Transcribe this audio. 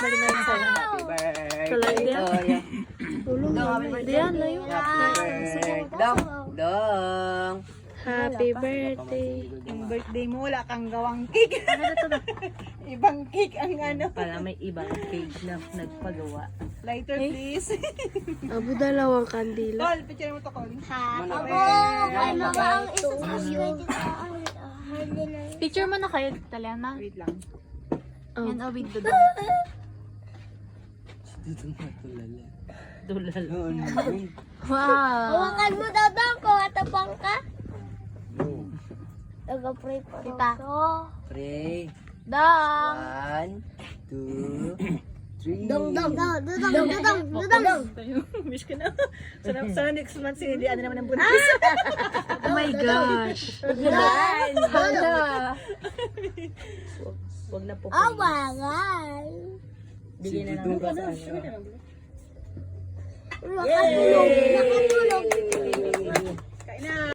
Bali na yun sa'yo. Happy birthday Talaga? to you. Tulong Dong, na. happy birthday. Diyan na yun. Happy birthday. Dong. Happy birthday. Yung birthday mo, wala kang gawang cake. Ibang cake ang ano. Para may ibang cake na nagpagawa. Lighter, please. Abo, dalawang kandila. Tol, picture mo to, Col. Ano ba ang isa sa Picture mo na kayo, Taliana. Wait lang. Yan, oh, with the Dito na tulala. Tulal. Wow. Hawakan mo daw daw ko atapang ka. Nag-pray pa Tita. Pray. Dang. 1, 2, 3. Dudong. Wish ko na. Sana next month si ano naman ang buntis. Oh my gosh. Hala. Huwag na po. Awangan. Bigyan na lang. Nakatulog.